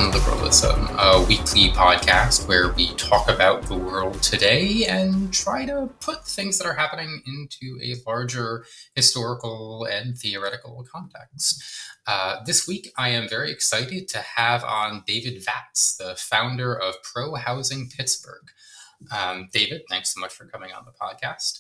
on Liberalism, a weekly podcast where we talk about the world today and try to put things that are happening into a larger historical and theoretical context. This week, I am very excited to have on David Vatz, the founder of Pro-Housing Pittsburgh. David, thanks so much for coming on the podcast.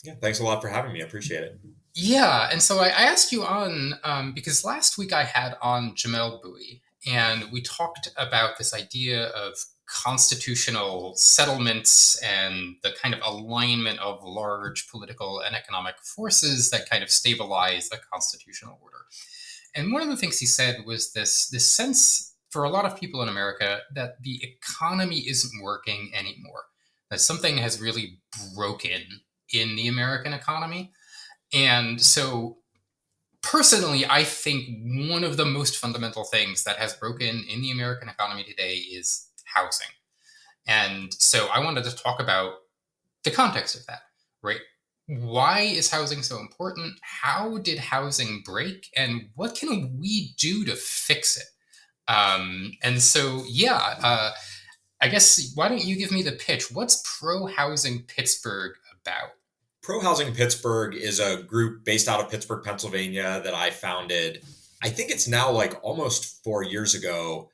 Yeah, thanks a lot for having me. I appreciate it. Yeah, and so I asked you on because last week I had on Jamel Bowie, and we talked about this idea of constitutional settlements and the kind of alignment of large political and economic forces that kind of stabilize the constitutional order. And one of the things he said was this sense for a lot of people in America that the economy isn't working anymore, that something has really broken in the American economy. And so personally, I think one of the most fundamental things that has broken in the American economy today is housing. And so I wanted to talk about the context of that, right? Why is housing so important? How did housing break? And what can we do to fix it? I guess, why don't you give me the pitch? What's Pro-Housing Pittsburgh about? Pro-Housing Pittsburgh is a group based out of Pittsburgh, Pennsylvania that I founded. I think it's now like almost 4 years ago,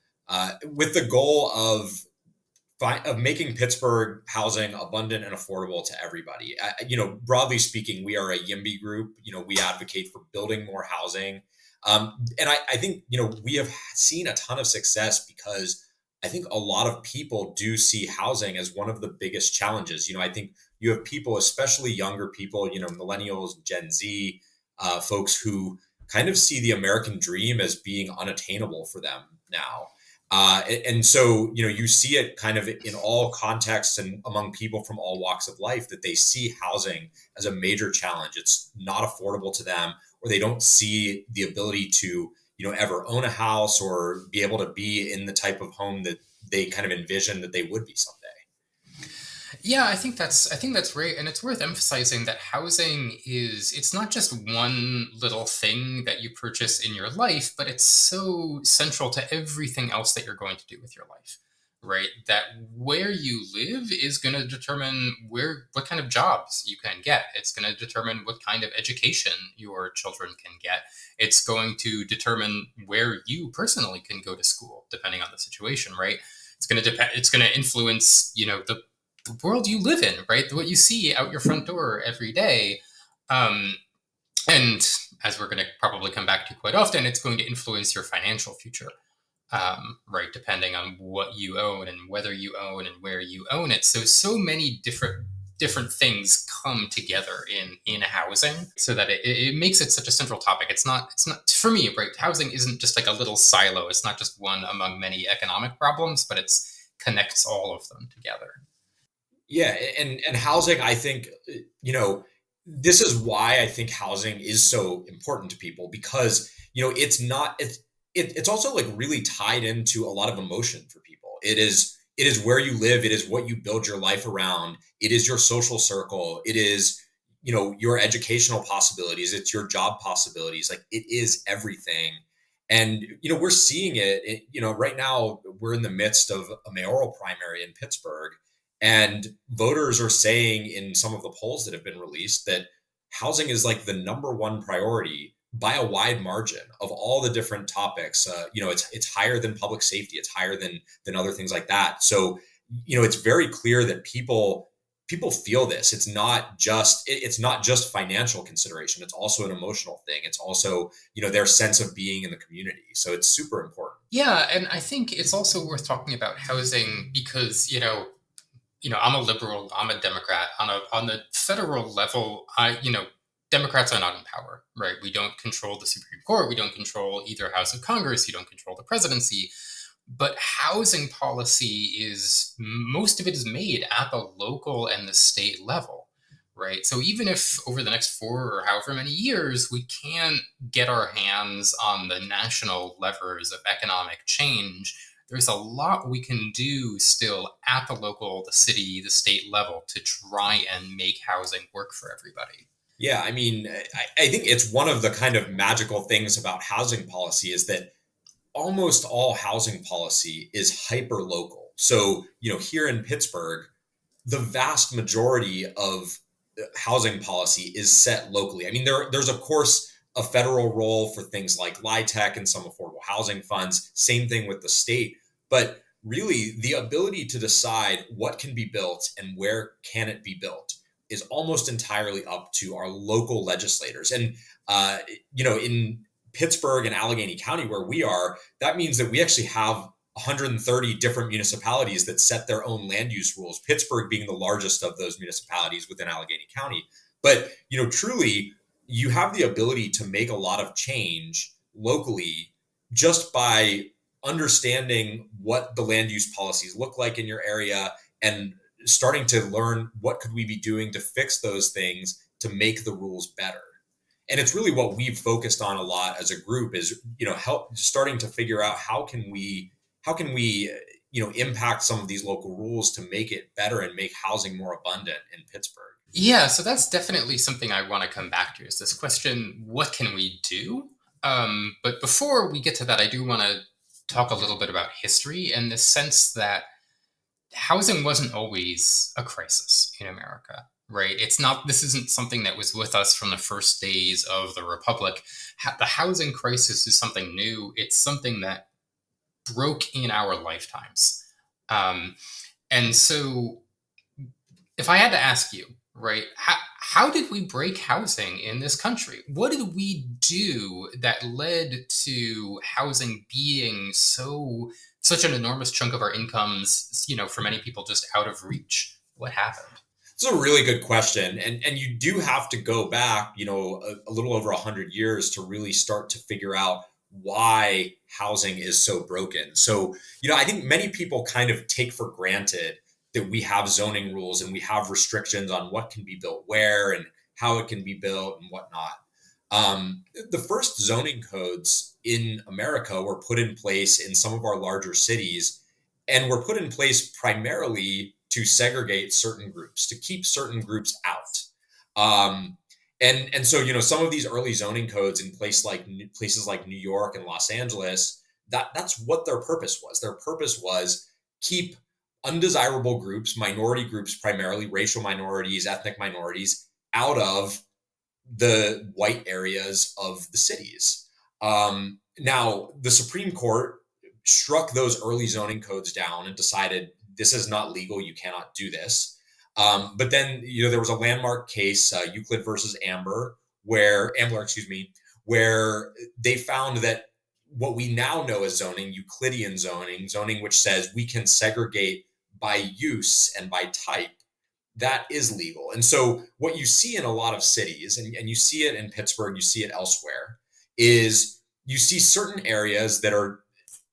with the goal of making Pittsburgh housing abundant and affordable to everybody. Broadly speaking, we are a YIMBY group. We advocate for building more housing. And I think, we have seen a ton of success because I think a lot of people do see housing as one of the biggest challenges. I think you have people, especially younger people, millennials, Gen Z, folks who kind of see the American dream as being unattainable for them now. And so, you see it kind of in all contexts and among people from all walks of life that they see housing as a major challenge. It's not affordable to them, or they don't see the ability to, ever own a house or be able to be in the type of home that they kind of envision that they would be someday. Yeah, I think that's right, and it's worth emphasizing that housing it's not just one little thing that you purchase in your life, but it's so central to everything else that you're going to do with your life, right? That where you live is going to determine what kind of jobs you can get. It's going to determine what kind of education your children can get. It's going to determine where you personally can go to school, depending on the situation, right? It's going to influence, the world you live in, right? What you see out your front door every day. And as we're going to probably come back to quite often, it's going to influence your financial future, right? Depending on what you own and whether you own and where you own it. So many different things come together in housing so that it makes it such a central topic. It's not for me, right? Housing isn't just like a little silo. It's not just one among many economic problems, but connects all of them together. Yeah, and housing, I think, this is why I think housing is so important to people because, it's also like really tied into a lot of emotion for people. It is where you live. It is what you build your life around. It is your social circle. It is, your educational possibilities. It's your job possibilities. Like it is everything. And, we're seeing it, right now we're in the midst of a mayoral primary in Pittsburgh. And voters are saying in some of the polls that have been released that housing is like the number one priority by a wide margin of all the different topics. It's higher than public safety. It's higher than other things like that. So, it's very clear that people feel this. It's not just financial consideration. It's also an emotional thing. It's also, their sense of being in the community. So it's super important. Yeah. And I think it's also worth talking about housing because, I'm a liberal, I'm a Democrat. On the federal level, Democrats are not in power, right? We don't control the Supreme Court. We don't control either House of Congress. You don't control the presidency. But housing policy most of it is made at the local and the state level, right? So even if over the next 4 or however many years, we can't get our hands on the national levers of economic change, there's a lot we can do still at the local, the city, the state level to try and make housing work for everybody. Yeah, I mean, I think it's one of the kind of magical things about housing policy is that almost all housing policy is hyper local. So, here in Pittsburgh, the vast majority of housing policy is set locally. I mean, there's of course a federal role for things like LIHTC and some affordable housing funds. Same thing with the state, but really the ability to decide what can be built and where can it be built is almost entirely up to our local legislators. And in Pittsburgh and Allegheny County, where we are, that means that we actually have 130 different municipalities that set their own land use rules, Pittsburgh being the largest of those municipalities within Allegheny County. But, truly, you have the ability to make a lot of change locally just by understanding what the land use policies look like in your area and starting to learn what could we be doing to fix those things to make the rules better. And it's really what we've focused on a lot as a group is, help starting to figure out how can we impact some of these local rules to make it better and make housing more abundant in Pittsburgh. Yeah, so that's definitely something I want to come back to is this question, what can we do? But before we get to that, I do want to talk a little bit about history in the sense that housing wasn't always a crisis in America, right? This isn't something that was with us from the first days of the Republic. The housing crisis is something new. It's something that broke in our lifetimes. And so if I had to ask you, right, how did we break housing in this country? What did we do that led to housing being such an enormous chunk of our incomes, for many people just out of reach? What happened? It's a really good question. And you do have to go back, a little over 100 years to really start to figure out why housing is so broken. So, I think many people kind of take for granted that we have zoning rules and we have restrictions on what can be built where and how it can be built and whatnot. The first zoning codes in America were put in place in some of our larger cities and were put in place primarily to segregate certain groups, to keep certain groups out. And so, some of these early zoning codes in places like New York and Los Angeles, that's what their purpose was. Their purpose was keep undesirable groups, minority groups, primarily racial minorities, ethnic minorities, out of the white areas of the cities. Now, the Supreme Court struck those early zoning codes down and decided this is not legal. You cannot do this. But then, there was a landmark case, Euclid versus Ambler, where they found that what we now know as zoning, Euclidean zoning, which says we can segregate by use and by type, that is legal. And so what you see in a lot of cities, and you see it in Pittsburgh, you see it elsewhere, is you see certain areas that are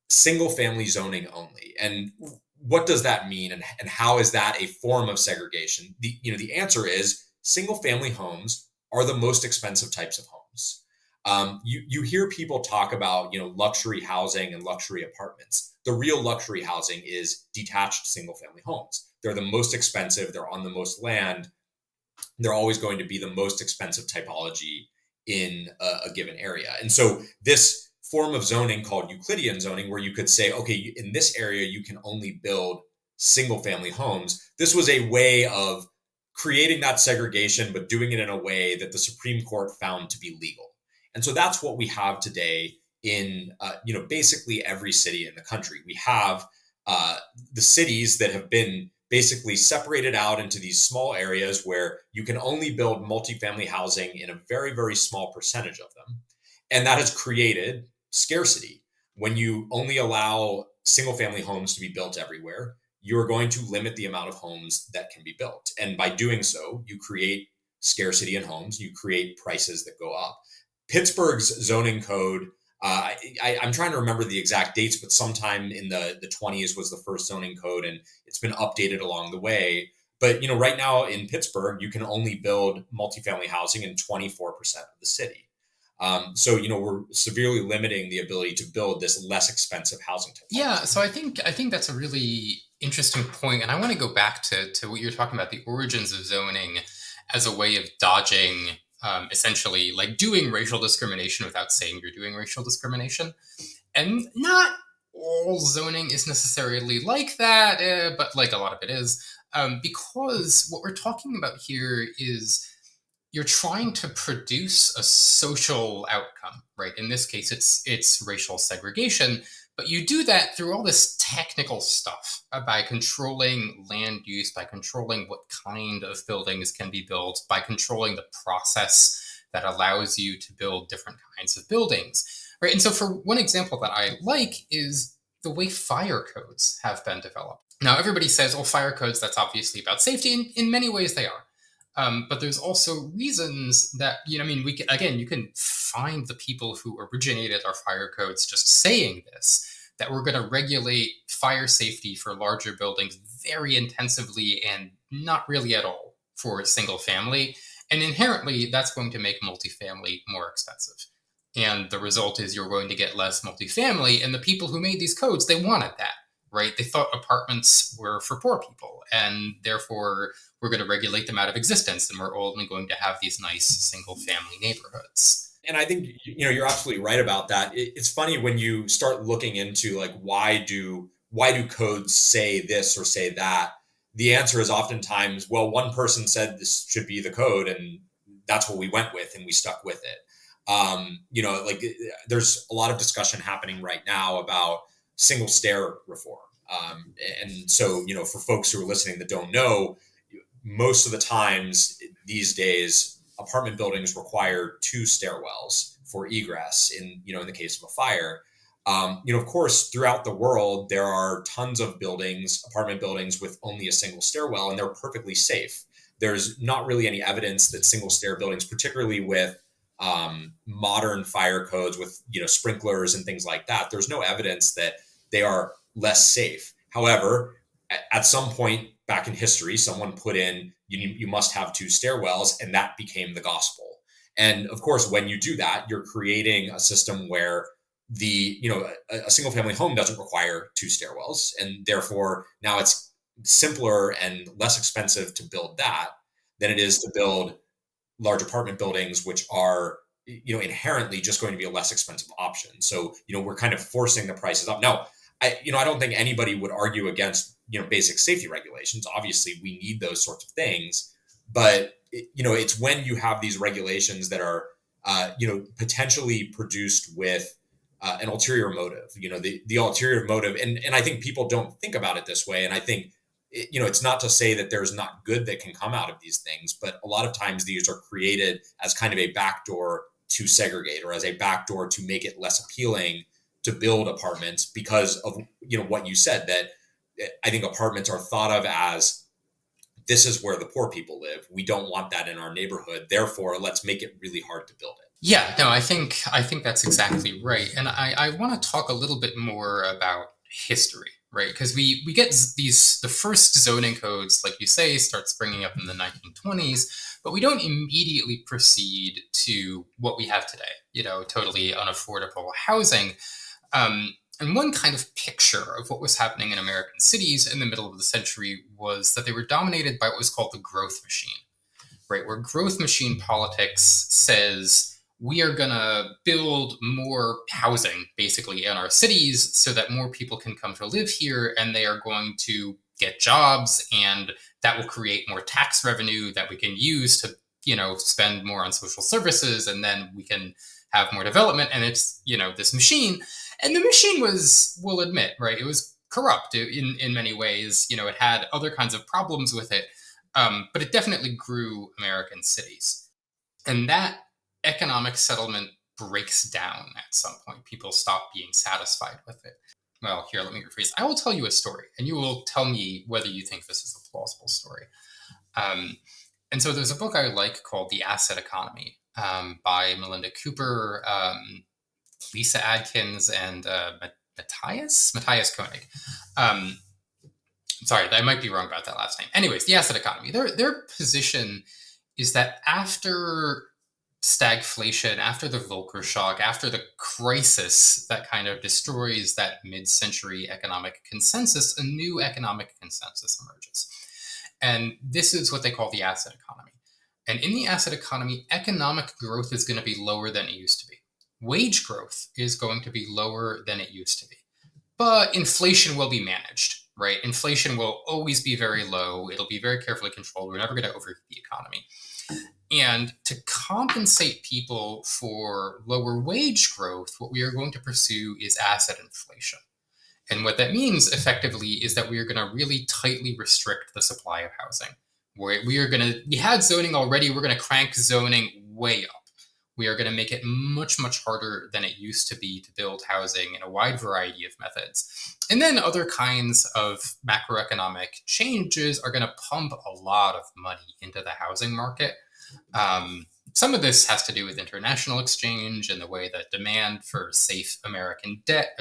single family zoning only. And what does that mean? And how is that a form of segregation? The answer is single family homes are the most expensive types of homes. You hear people talk about, luxury housing and luxury apartments. The real luxury housing is detached single family homes. They're the most expensive. They're on the most land. They're always going to be the most expensive typology in a given area. And so this form of zoning called Euclidean zoning, where you could say, okay, in this area, you can only build single family homes. This was a way of creating that segregation, but doing it in a way that the Supreme Court found to be legal. And so that's what we have today in, basically every city in the country. We have the cities that have been basically separated out into these small areas where you can only build multifamily housing in a very, very small percentage of them. And that has created scarcity. When you only allow single family homes to be built everywhere, you're going to limit the amount of homes that can be built. And by doing so, you create scarcity in homes, you create prices that go up. Pittsburgh's zoning code, I'm trying to remember the exact dates, but sometime in the 20s was the first zoning code, and it's been updated along the way. But right now in Pittsburgh, you can only build multifamily housing in 24% of the city. So we're severely limiting the ability to build this less expensive housing type. Yeah, so I think that's a really interesting point, and I want to go back to what you're talking about, the origins of zoning as a way of dodging essentially like doing racial discrimination without saying you're doing racial discrimination. And not all zoning is necessarily like that, but like a lot of it is, because what we're talking about here is you're trying to produce a social outcome, right? In this case, it's racial segregation, but you do that through all this technical stuff, by controlling land use, by controlling what kind of buildings can be built, by controlling the process that allows you to build different kinds of buildings, right? And so, for one example that I like is the way fire codes have been developed. Now, everybody says, "Oh, fire codes, that's obviously about safety." And in many ways, they are. But there's also reasons that, I mean, again, you can find the people who originated our fire codes just saying this, that we're going to regulate fire safety for larger buildings very intensively and not really at all for single family. And inherently, that's going to make multifamily more expensive. And the result is you're going to get less multifamily. And the people who made these codes, they wanted that, right? They thought apartments were for poor people, and therefore we're going to regulate them out of existence, and we're only going to have these nice single family neighborhoods. And I think you're absolutely right about that. It's funny when you start looking into like why do codes say this or say that. The answer is oftentimes, well, one person said this should be the code, and that's what we went with, and we stuck with it. Like there's a lot of discussion happening right now about single stair reform. And so, for folks who are listening that don't know, most of the times these days, apartment buildings require two stairwells for egress in the case of a fire. Of course, throughout the world, there are tons of apartment buildings with only a single stairwell, and they're perfectly safe. There's not really any evidence that single stair buildings, particularly with modern fire codes with sprinklers and things like that, there's no evidence that they are less safe. However, at some point back in history, someone put in you must have two stairwells, and that became the gospel. And of course, when you do that, you're creating a system where a single family home doesn't require two stairwells, and therefore now it's simpler and less expensive to build that than it is to build large apartment buildings, which are inherently just going to be a less expensive option. So we're kind of forcing the prices up. Now, I don't think anybody would argue against basic safety regulations. Obviously, we need those sorts of things, but it's when you have these regulations that are potentially produced with an ulterior motive. The ulterior motive, and I think people don't think about it this way. And I think it's not to say that there's not good that can come out of these things, but a lot of times these are created as kind of a backdoor to segregate, or as a backdoor to make it less appealing to build apartments because of what you said, that I think apartments are thought of as, this is where the poor people live. We don't want that in our neighborhood. Therefore, let's make it really hard to build it. Yeah, no, I think that's exactly right. And I want to talk a little bit more about history, right? Because we get the first zoning codes, like you say, start springing up in the 1920s, but we don't immediately proceed to what we have today, totally unaffordable housing. And one kind of picture of what was happening in American cities in the middle of the century was that they were dominated by what was called the growth machine, right? Where growth machine politics says, we are going to build more housing basically in our cities so that more people can come to live here, and they are going to get jobs, and that will create more tax revenue that we can use to spend more on social services, and then we can have more development. And it's this machine, and the machine was, we'll admit, right, it was corrupt in many ways. It had other kinds of problems with it, but it definitely grew American cities. And that economic settlement breaks down at some point. People stop being satisfied with it. Well, here, let me rephrase. I will tell you a story, and you will tell me whether you think this is a plausible story. And so there's a book I like called The Asset Economy, by Melinda Cooper, Lisa Adkins, and Matthias Koenig. Sorry, I might be wrong about that last name. Anyways, The Asset Economy. Their position is that after stagflation, after the Volcker shock, after the crisis that kind of destroys that mid-century economic consensus, a new economic consensus emerges. And this is what they call the asset economy. And in the asset economy, economic growth is going to be lower than it used to be. wage growth is going to be lower than it used to be. But inflation will be managed, right? Inflation will always be very low. It'll be very carefully controlled. We're never going to overheat the economy. And to compensate people for lower wage growth, what we are going to pursue is asset inflation. And what that means effectively is that we are going to really tightly restrict the supply of housing. We had zoning already, we're going to crank zoning way up. We are going to make it much, much harder than it used to be to build housing in a wide variety of methods. And then other kinds of macroeconomic changes are going to pump a lot of money into the housing market. Some of this has to do with international exchange and the way that demand for safe American debt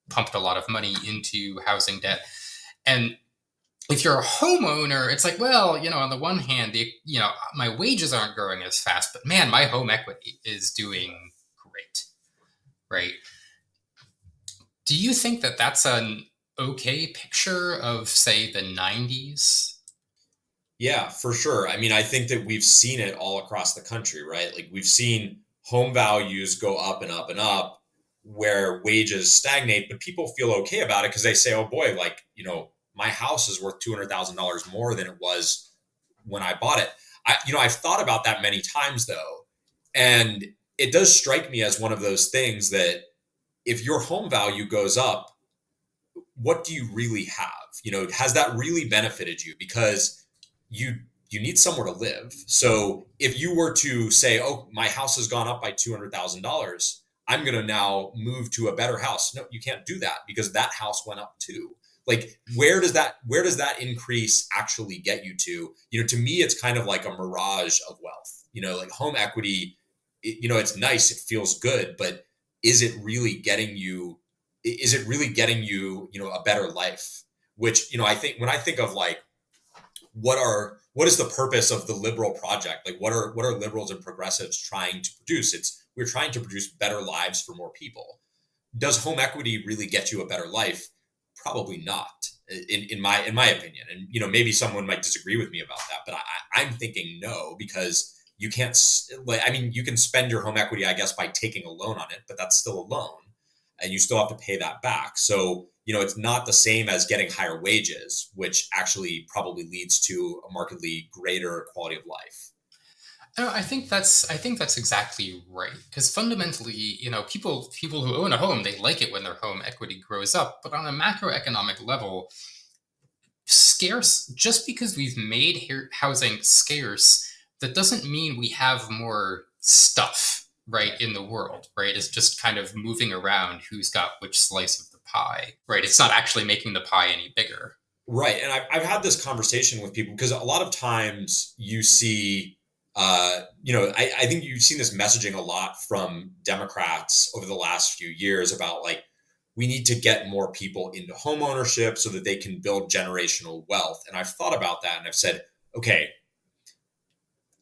pumped a lot of money into housing debt. And if you're a homeowner, it's like, well, on the one hand, my wages aren't growing as fast, but man, my home equity is doing great, right? Do you think that that's an okay picture of, say, the 90s? Yeah, for sure. I mean, I think that we've seen it all across the country, right? Like we've seen home values go up and up and up where wages stagnate, but people feel okay about it because they say, oh boy, like, my house is worth $200,000 more than it was when I bought it. I've thought about that many times though. And it does strike me as one of those things that if your home value goes up, what do you really have? Has that really benefited you? Because you need somewhere to live. So if you were to say, oh, my house has gone up by $200,000, I'm going to now move to a better house. No, you can't do that because that house went up too. Like, where does that increase actually get you to? To me, it's kind of like a mirage of wealth. Like home equity, it's nice, it feels good, but is it really getting you? Is it really getting you, a better life? Which, I think when I think of like, what is the purpose of the liberal project? Like, what are liberals and progressives trying to produce? We're trying to produce better lives for more people. Does home equity really get you a better life? Probably not, in my opinion. And maybe someone might disagree with me about that, but I'm thinking no, because you can't. You can spend your home equity, I guess, by taking a loan on it, but that's still a loan, and you still have to pay that back. So it's not the same as getting higher wages, which actually probably leads to a markedly greater quality of life. I think that's exactly right. Because fundamentally, people who own a home, they like it when their home equity grows up. But on a macroeconomic level, just because we've made housing scarce, that doesn't mean we have more stuff, right, in the world, right? It's just kind of moving around who's got which slice of the pie, right? It's not actually making the pie any bigger. Right. And I've had this conversation with people because a lot of times you see, I think you've seen this messaging a lot from Democrats over the last few years about like, we need to get more people into home ownership so that they can build generational wealth. And I've thought about that and I've said, okay,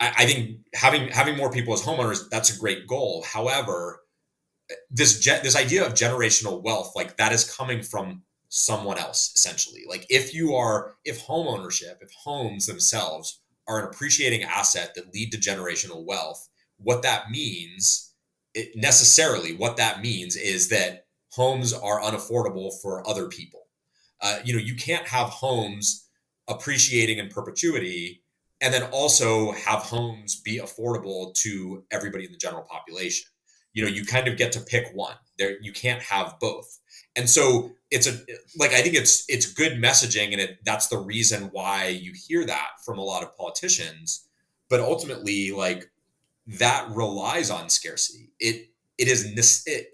I think having more people as homeowners, that's a great goal. However, this idea of generational wealth, like that is coming from someone else, essentially. Like if home ownership, if homes themselves are an appreciating asset that lead to generational wealth, what that means is that homes are unaffordable for other people. You can't have homes appreciating in perpetuity and then also have homes be affordable to everybody in the general population. You kind of get to pick one. You can't have both. And so I think it's good messaging, and that's the reason why you hear that from a lot of politicians. But ultimately, like that relies on scarcity.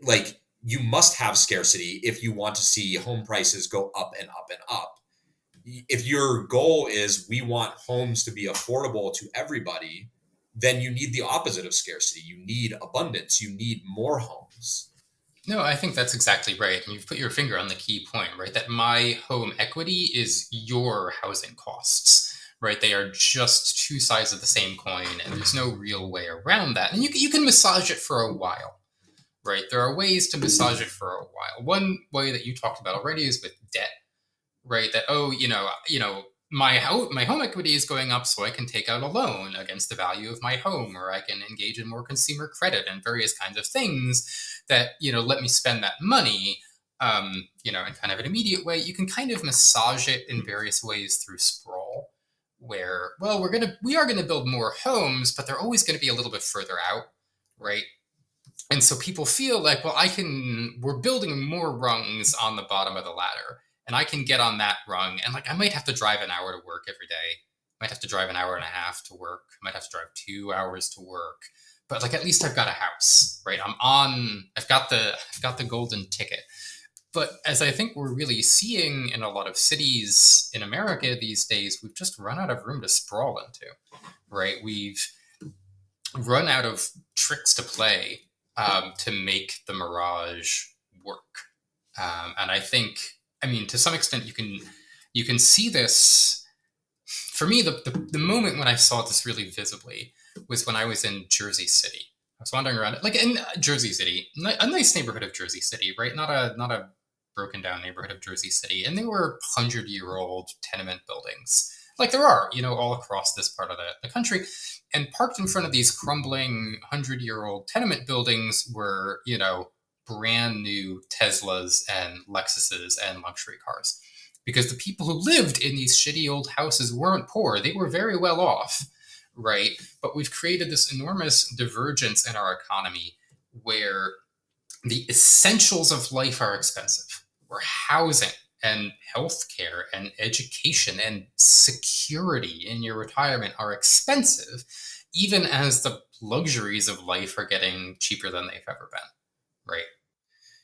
Like you must have scarcity if you want to see home prices go up and up and up. If your goal is we want homes to be affordable to everybody, then you need the opposite of scarcity. You need abundance. You need more homes. No, I think that's exactly right. And you've put your finger on the key point, right? That my home equity is your housing costs, right? They are just two sides of the same coin, and there's no real way around that. And you can massage it for a while, right? There are ways to massage it for a while. One way that you talked about already is with debt, right? That, my home equity is going up, so I can take out a loan against the value of my home, or I can engage in more consumer credit and various kinds of things that let me spend that money, in kind of an immediate way. You can kind of massage it in various ways through sprawl, where, well, we are gonna build more homes, but they're always going to be a little bit further out, right? And so people feel like, well, we're building more rungs on the bottom of the ladder, and I can get on that rung. And like, I might have to drive an hour to work every day. Might have to drive an hour and a half to work. Might have to drive 2 hours to work. But like, at least I've got a house, right? I've got the golden ticket. But as I think we're really seeing in a lot of cities in America these days, we've just run out of room to sprawl into, right? We've run out of tricks to play to make the mirage work. And I think, to some extent, you can see this. For me, the moment when I saw this really visibly was when I was in Jersey City. I was wandering around, like in Jersey City, a nice neighborhood of Jersey City, right? Not a broken down neighborhood of Jersey City, and they were 100-year-old tenement buildings, like there are, all across this part of the country. And parked in front of these crumbling 100-year-old tenement buildings were, brand new Teslas and Lexuses and luxury cars. Because the people who lived in these shitty old houses weren't poor. They were very well off, right? But we've created this enormous divergence in our economy where the essentials of life are expensive, where housing and healthcare and education and security in your retirement are expensive, even as the luxuries of life are getting cheaper than they've ever been, right?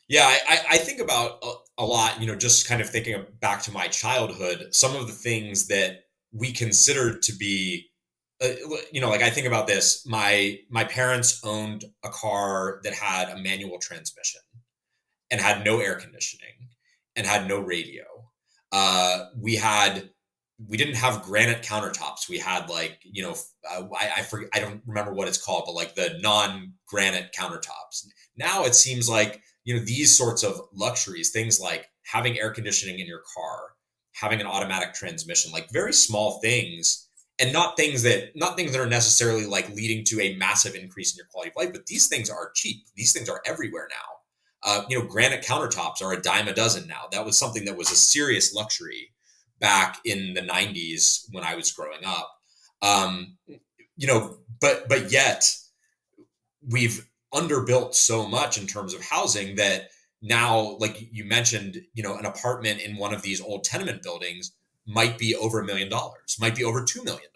Yeah, I think about a lot, just kind of thinking back to my childhood, some of the things that we considered to be, like I think about this. My parents owned a car that had a manual transmission and had no air conditioning and had no radio. We didn't have granite countertops. We had like, I forget, I don't remember what it's called, but like the non-granite countertops. Now it seems like, these sorts of luxuries, things like having air conditioning in your car, having an automatic transmission, like very small things, and not things that are necessarily like leading to a massive increase in your quality of life, but these things are cheap. These things are everywhere now. Granite countertops are a dime a dozen now. That was something that was a serious luxury back in the 90s when I was growing up. But yet we've underbuilt so much in terms of housing that now, like you mentioned, an apartment in one of these old tenement buildings might be over $1 million, might be over $2 million.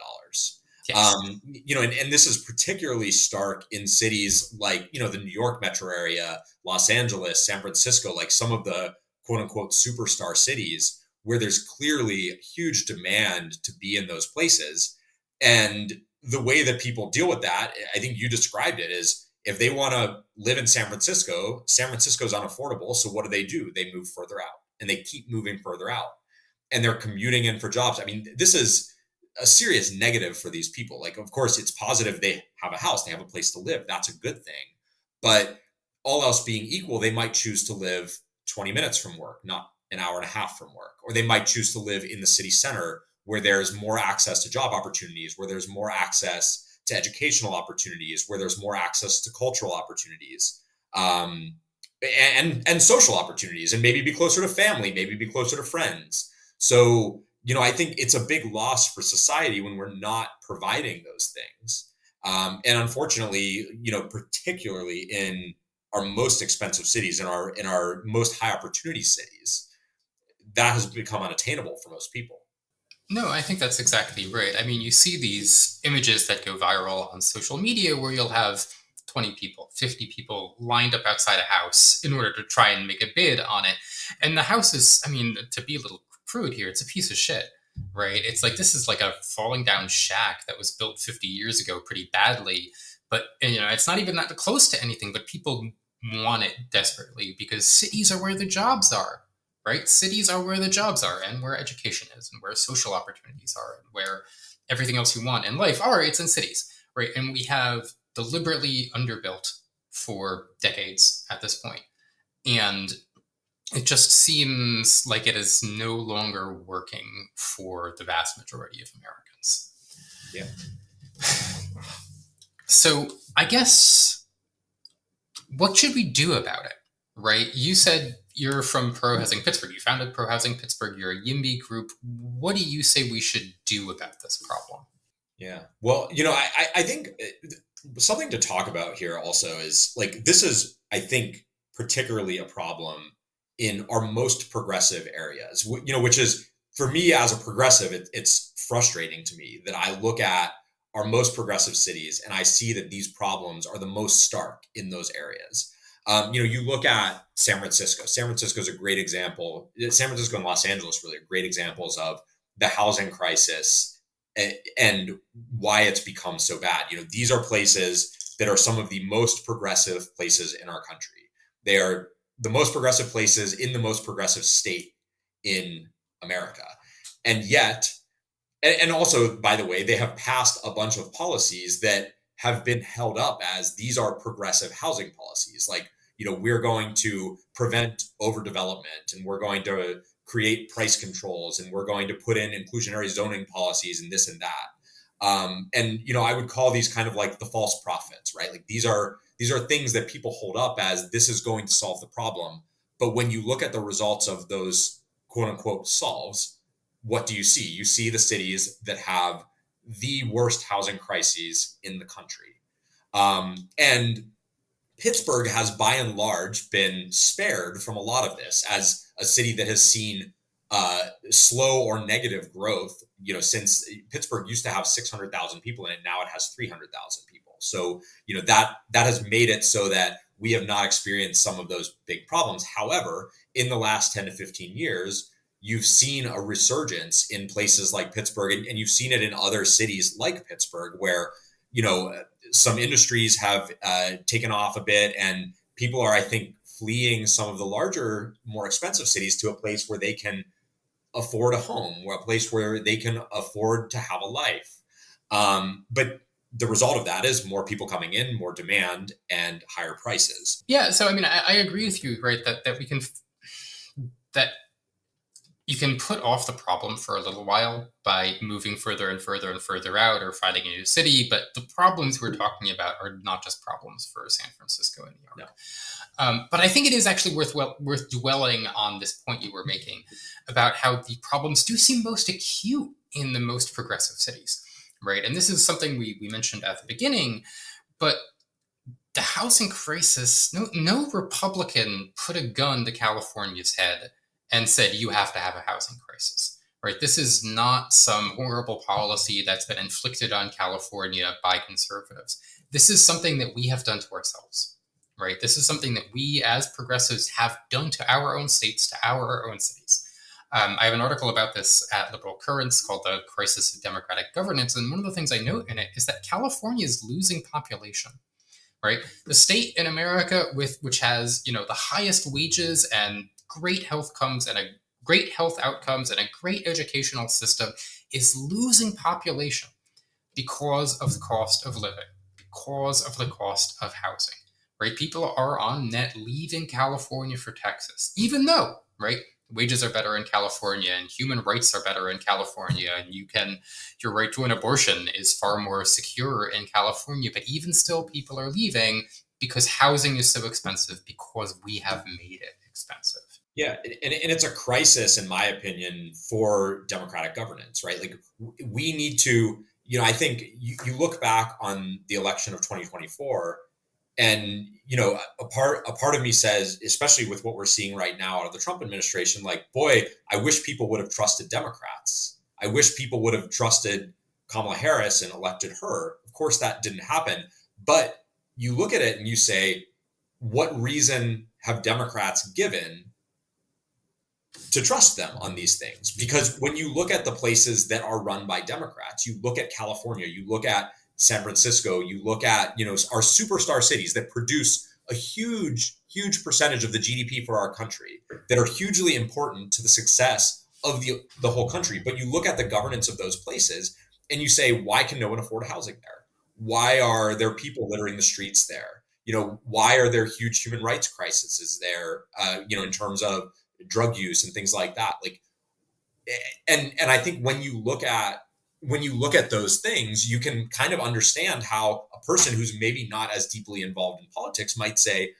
Yes. And this is particularly stark in cities like, the New York metro area, Los Angeles, San Francisco, like some of the quote unquote superstar cities where there's clearly huge demand to be in those places. And the way that people deal with that, I think you described it, is if they want to live in San Francisco's unaffordable. So what do? They move further out, and they keep moving further out, and they're commuting in for jobs. This is a serious negative for these people. Like, of course, it's positive they have a house, they have a place to live. That's a good thing. But all else being equal, they might choose to live 20 minutes from work, not an hour and a half from work. Or they might choose to live in the city center where there's more access to job opportunities, where there's more access to educational opportunities, where there's more access to cultural opportunities, and social opportunities, and maybe be closer to family, maybe be closer to friends. So, I think it's a big loss for society when we're not providing those things. And unfortunately, particularly in our most expensive cities, in our most high opportunity cities, that has become unattainable for most people. No, I think that's exactly right. You see these images that go viral on social media where you'll have 20 people, 50 people lined up outside a house in order to try and make a bid on it. And the house is, to be a little crude here, it's a piece of shit, right? It's like, this is like a falling down shack that was built 50 years ago pretty badly. But, it's not even that close to anything, but people want it desperately because cities are where the jobs are. Right? Cities are where the jobs are, and where education is, and where social opportunities are, and where everything else you want in life are. It's in cities, right? And we have deliberately underbuilt for decades at this point. And it just seems like it is no longer working for the vast majority of Americans. Yeah. So I guess, what should we do about it? Right? You said you're from Pro-Housing Pittsburgh. You founded Pro-Housing Pittsburgh. You're a YIMBY group. What do you say we should do about this problem? Yeah. Well, I think something to talk about here also is like, this is, I think, particularly a problem in our most progressive areas, which is, for me as a progressive, it's frustrating to me that I look at our most progressive cities and I see that these problems are the most stark in those areas. You look at San Francisco. San Francisco is a great example. San Francisco and Los Angeles really are great examples of the housing crisis and why it's become so bad. These are places that are some of the most progressive places in our country. They are the most progressive places in the most progressive state in America. And yet, and also, by the way, they have passed a bunch of policies that have been held up as these are progressive housing policies. Like, we're going to prevent overdevelopment, and we're going to create price controls, and we're going to put in inclusionary zoning policies and this and that. And I would call these kind of like the false prophets, right? Like, these are things that people hold up as this is going to solve the problem. But when you look at the results of those quote unquote solves, what do you see? You see the cities that have the worst housing crises in the country. And Pittsburgh has by and large been spared from a lot of this as a city that has seen slow or negative growth, since Pittsburgh used to have 600,000 people in it. Now it has 300,000 people. So, that has made it so that we have not experienced some of those big problems. However, in the last 10 to 15 years, you've seen a resurgence in places like Pittsburgh, and you've seen it in other cities like Pittsburgh, where, some industries have taken off a bit, and people are, I think, fleeing some of the larger, more expensive cities to a place where they can afford a home, or a place where they can afford to have a life. But the result of that is more people coming in, more demand, and higher prices. Yeah, so I mean, I agree with you, right? That we can that you can put off the problem for a little while by moving further and further and further out or finding a new city. But the problems we're talking about are not just problems for San Francisco and New York. No. But I think it is actually worth dwelling on this point you were making about how the problems do seem most acute in the most progressive cities, right? And this is something we mentioned at the beginning, but the housing crisis, no Republican put a gun to California's head and said, you have to have a housing crisis, right? This is not some horrible policy that's been inflicted on California by conservatives. This is something that we have done to ourselves, right? This is something that we as progressives have done to our own states, to our own cities. I have an article about this at Liberal Currents called The Crisis of Democratic Governance. And one of the things I note in it is that California is losing population, right? The state in America which has, the highest wages and great health outcomes and a great educational system is losing population because of the cost of living, because of the cost of housing, right? People are on net leaving California for Texas, even though, right, wages are better in California and human rights are better in California, and your right to an abortion is far more secure in California. But even still, people are leaving because housing is so expensive, because we have made it expensive. Yeah, and it's a crisis, in my opinion, for democratic governance, right? Like, we need to, I think you look back on the election of 2024, and a part of me says, especially with what we're seeing right now out of the Trump administration, like, boy, I wish people would have trusted Democrats. I wish people would have trusted Kamala Harris and elected her. Of course, that didn't happen. But you look at it and you say, what reason have Democrats given to trust them on these things? Because when you look at the places that are run by Democrats, you look at California, you look at San Francisco, you look at, our superstar cities that produce a huge percentage of the GDP for our country, that are hugely important to the success of the whole country. But you look at the governance of those places and you say, why can no one afford housing there? Why are there people littering the streets there? Why are there huge human rights crises there, in terms of drug use and things like that? Like, and I think when you look at those things, you can kind of understand how a person who's maybe not as deeply involved in politics might say,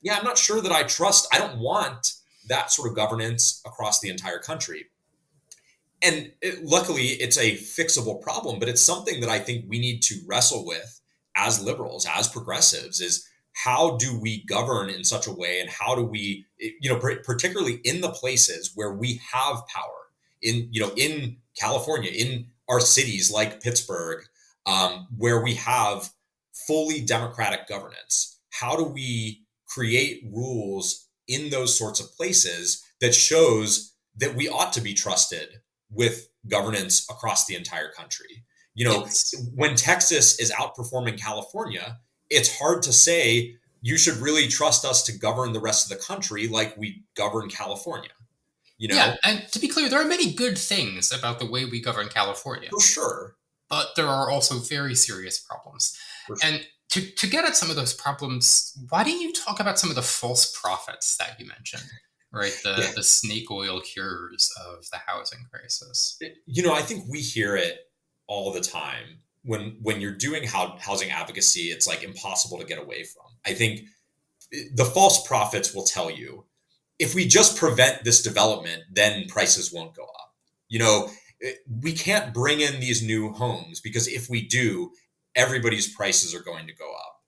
yeah, I'm not sure that I don't want that sort of governance across the entire country. And luckily, it's a fixable problem, but it's something that I think we need to wrestle with as liberals, as progressives, is how do we govern in such a way, and how do we, particularly in the places where we have power, in California, in our cities like Pittsburgh, where we have fully democratic governance, how do we create rules in those sorts of places that shows that we ought to be trusted with governance across the entire country? It's When Texas is outperforming California, it's hard to say you should really trust us to govern the rest of the country like we govern California, Yeah, and to be clear, there are many good things about the way we govern California, for sure. but there are also very serious problems. For sure. And to get at some of those problems, why don't you talk about some of the false prophets that you mentioned, right? Yeah. The snake oil cures of the housing crisis. I think we hear it all the time. When you're doing housing advocacy, it's like impossible to get away from. I think the false prophets will tell you, if we just prevent this development, then prices won't go up. We can't bring in these new homes, because if we do, everybody's prices are going to go up.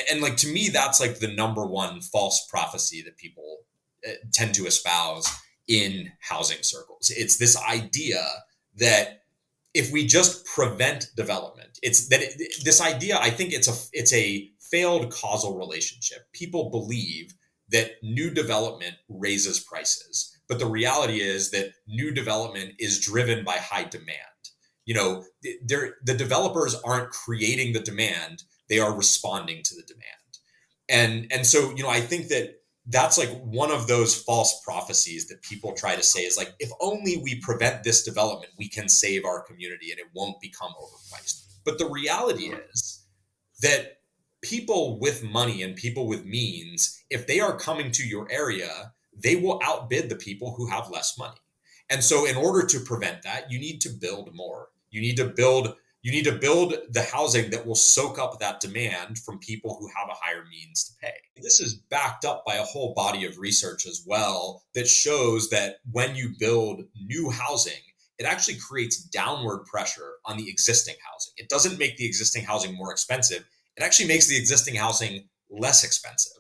And like, to me, that's like the number one false prophecy that people tend to espouse in housing circles. It's this idea that if we just prevent development, this idea, I think it's a failed causal relationship. People believe that new development raises prices, but the reality is that new development is driven by high demand. The developers aren't creating the demand; they are responding to the demand. And so, I think that's like one of those false prophecies that people try to say is like, if only we prevent this development, we can save our community and it won't become overpriced. But the reality is that people with money and people with means, if they are coming to your area, they will outbid the people who have less money. And so in order to prevent that, you need to build more. You need to build the housing that will soak up that demand from people who have a higher means to pay. This is backed up by a whole body of research as well that shows that when you build new housing, it actually creates downward pressure on the existing housing. It doesn't make the existing housing more expensive. It actually makes the existing housing less expensive.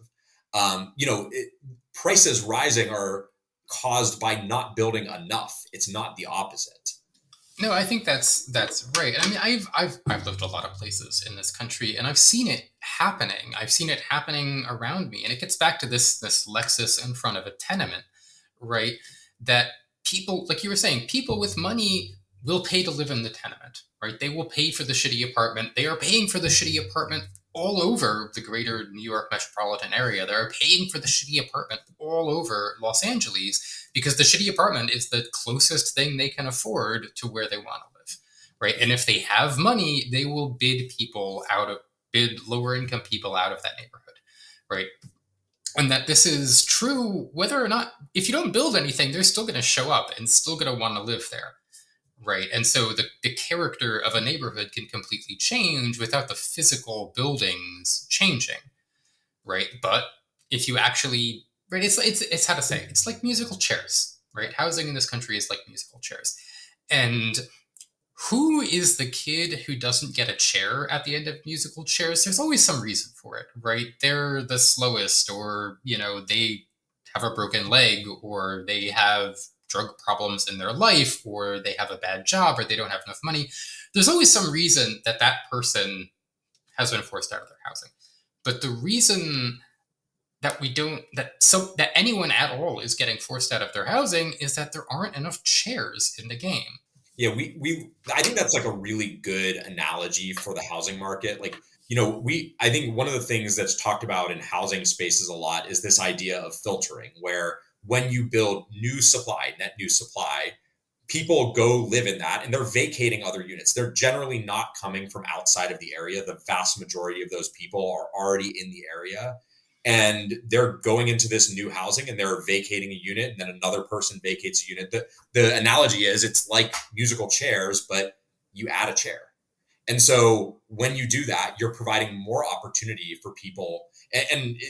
Prices rising are caused by not building enough. It's not the opposite. No, I think that's right. I mean, I've lived a lot of places in this country, and I've seen it happening. I've seen it happening around me, and it gets back to this Lexus in front of a tenement, right? That people, like you were saying, people with money will pay to live in the tenement, right? They will pay for the shitty apartment. They are paying for the shitty apartment all over the greater New York metropolitan area. They're paying for the shitty apartment all over Los Angeles, because the shitty apartment is the closest thing they can afford to where they want to live, right? And if they have money, they will bid lower income people out of that neighborhood, right? And that this is true whether or not, if you don't build anything, they're still going to show up and still going to want to live there, right? And so the character of a neighborhood can completely change without the physical buildings changing, right? But if you actually, right, it's how to say, it's like musical chairs, right? Housing in this country is like musical chairs. And who is the kid who doesn't get a chair at the end of musical chairs? There's always some reason for it, right? They're the slowest, or, they have a broken leg, or they have drug problems in their life, or they have a bad job, or they don't have enough money. There's always some reason that person has been forced out of their housing. But the reason that that anyone at all is getting forced out of their housing is that there aren't enough chairs in the game. Yeah, I think that's like a really good analogy for the housing market. Like, I think one of the things that's talked about in housing spaces a lot is this idea of filtering, where when you build new supply, net new supply, people go live in that and they're vacating other units. They're generally not coming from outside of the area. The vast majority of those people are already in the area and they're going into this new housing and they're vacating a unit and then another person vacates a unit. The analogy is it's like musical chairs, but you add a chair. And so when you do that, you're providing more opportunity for people. And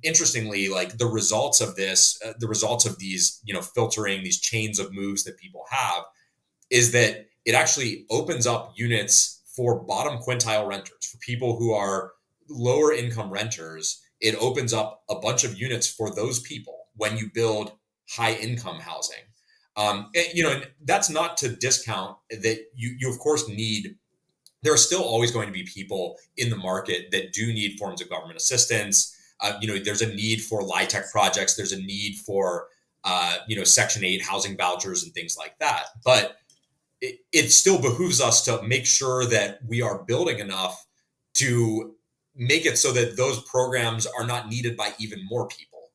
interestingly, like the results of this, the results of these, filtering these chains of moves that people have is that it actually opens up units for bottom quintile renters, for people who are lower income renters. It opens up a bunch of units for those people when you build high income housing. And that's not to discount that you of course need. There are still always going to be people in the market that do need forms of government assistance. There's a need for LIHTC projects. There's a need for, Section 8 housing vouchers and things like that. But it still behooves us to make sure that we are building enough to make it so that those programs are not needed by even more people.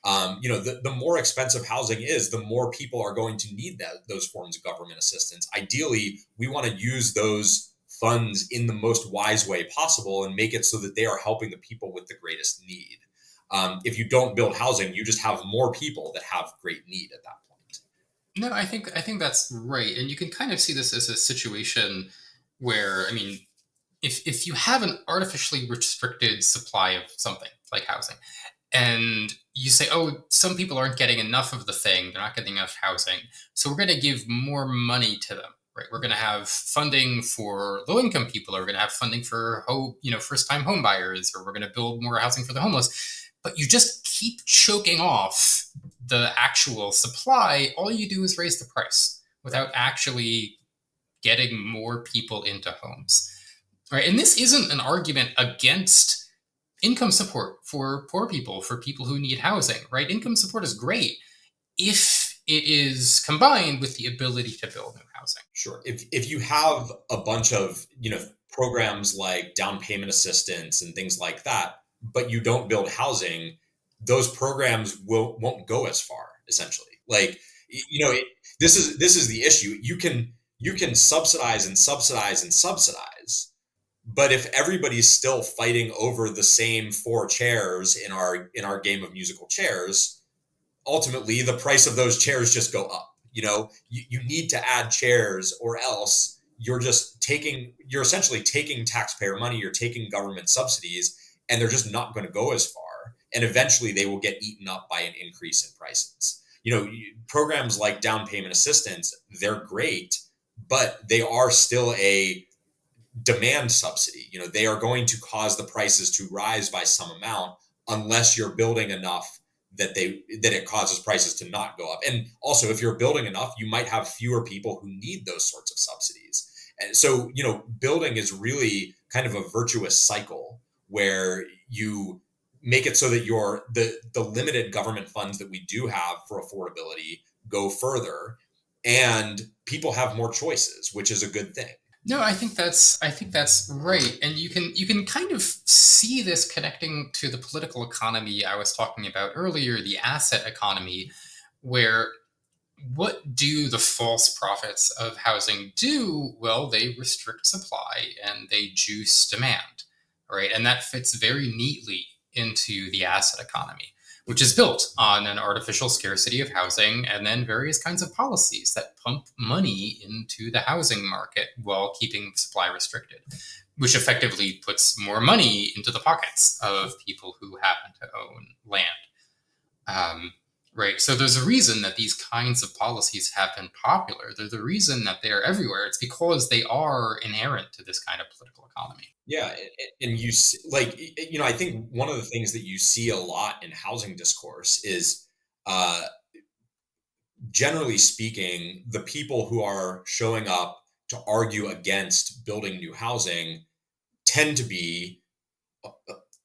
The more expensive housing is, the more people are going to need those forms of government assistance. Ideally, we want to use those funds in the most wise way possible and make it so that they are helping the people with the greatest need. If you don't build housing, you just have more people that have great need at that point. No, I think that's right, and you can kind of see this as a situation where, I mean, if you have an artificially restricted supply of something like housing, and you say, oh, some people aren't getting enough of the thing, they're not getting enough housing, so we're going to give more money to them. Right, we're going to have funding for low-income people, or we're going to have funding for first-time home buyers, or we're going to build more housing for the homeless. But you just keep choking off the actual supply. All you do is raise the price without actually getting more people into homes. Right, and this isn't an argument against income support for poor people, for people who need housing. Right, income support is great if it is combined with the ability to build new housing. Sure. If you have a bunch of, programs like down payment assistance and things like that, but you don't build housing, those programs won't go as far, essentially. Like, this is the issue. You can subsidize and subsidize and subsidize, but if everybody's still fighting over the same four chairs in our game of musical chairs, ultimately the price of those chairs just go up. You need to add chairs, or else you're essentially taking taxpayer money, you're taking government subsidies, and they're just not going to go as far. And eventually they will get eaten up by an increase in prices. Programs like down payment assistance, they're great, but they are still a demand subsidy. They are going to cause the prices to rise by some amount unless you're building enough that it causes prices to not go up. And also, if you're building enough, you might have fewer people who need those sorts of subsidies. And so, building is really kind of a virtuous cycle where you make it so that the limited government funds that we do have for affordability go further, and people have more choices, which is a good thing. No, I think that's right, and you can kind of see this connecting to the political economy I was talking about earlier, the asset economy, where what do the false prophets of housing do? Well, they restrict supply and they juice demand, right? And that fits very neatly into the asset economy, which is built on an artificial scarcity of housing and then various kinds of policies that pump money into the housing market while keeping supply restricted, which effectively puts more money into the pockets of people who happen to own land. Right. So there's a reason that these kinds of policies have been popular. They're the reason that they're everywhere. It's because they are inherent to this kind of political economy. Yeah, and I think one of the things that you see a lot in housing discourse is, uh, generally speaking, the people who are showing up to argue against building new housing tend to be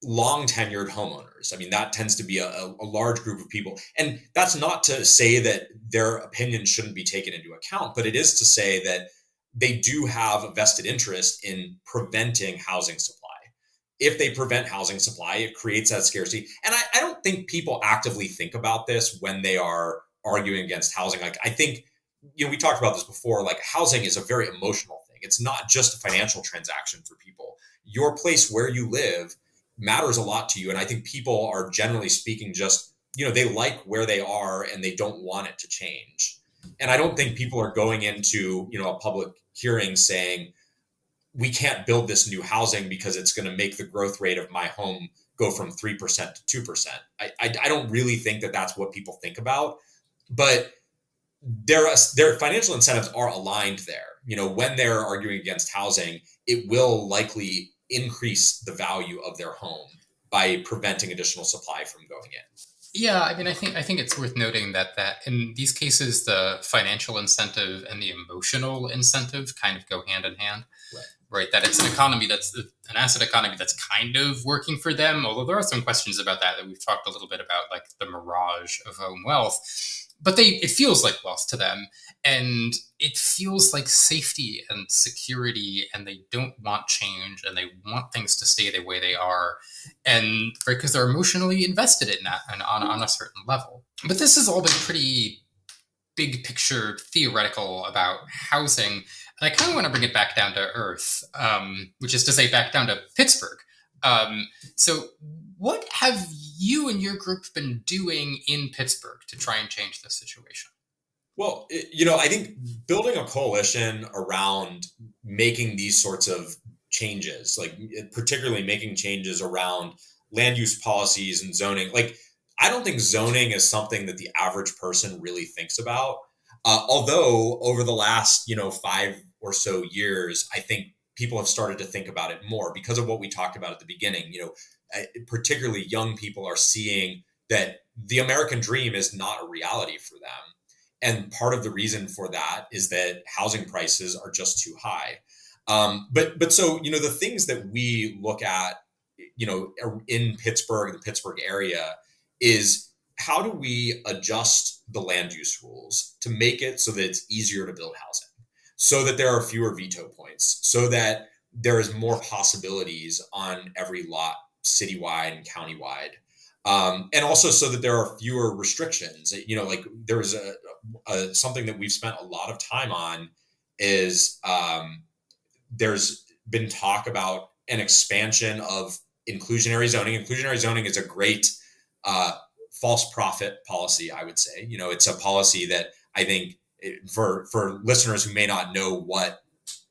long tenured homeowners. I mean, that tends to be a large group of people. And that's not to say that their opinions shouldn't be taken into account, but it is to say that they do have a vested interest in preventing housing supply. If they prevent housing supply, it creates that scarcity. And I don't think people actively think about this when they are arguing against housing. Like, I think we talked about this before, like housing is a very emotional thing. It's not just a financial transaction for people. Your place where you live matters a lot to you. And I think people are generally speaking just, they like where they are and they don't want it to change. And I don't think people are going into, a public hearing saying, we can't build this new housing because it's going to make the growth rate of my home go from 3% to 2%. I don't really think that that's what people think about, but their financial incentives are aligned there. When they're arguing against housing, it will likely increase the value of their home by preventing additional supply from going in. Yeah, I mean, I think it's worth noting that in these cases, the financial incentive and the emotional incentive kind of go hand in hand, right? That it's an asset economy that's kind of working for them. Although there are some questions about that we've talked a little bit about, like the mirage of home wealth. But it feels like wealth to them, and it feels like safety and security, and they don't want change, and they want things to stay the way they are, and right, because they're emotionally invested in that and on a certain level. But this has all been pretty big picture theoretical about housing, and I kind of want to bring it back down to earth, which is to say back down to Pittsburgh. So what have you and your group been doing in Pittsburgh to try and change the situation? Well, I think building a coalition around making these sorts of changes, like particularly making changes around land use policies and zoning, like I don't think zoning is something that the average person really thinks about. Although over the last, 5 or so years, I think people have started to think about it more because of what we talked about at the beginning. Particularly young people are seeing that the American dream is not a reality for them. And part of the reason for that is that housing prices are just too high. But so, the things that we look at, in Pittsburgh, the Pittsburgh area, is how do we adjust the land use rules to make it so that it's easier to build housing, so that there are fewer veto points, so that there is more possibilities on every lot citywide and countywide. And also so that there are fewer restrictions. Like there's something that we've spent a lot of time on is there's been talk about an expansion of inclusionary zoning. Inclusionary zoning is a great false profit policy, I would say. It's a policy that I think for listeners who may not know what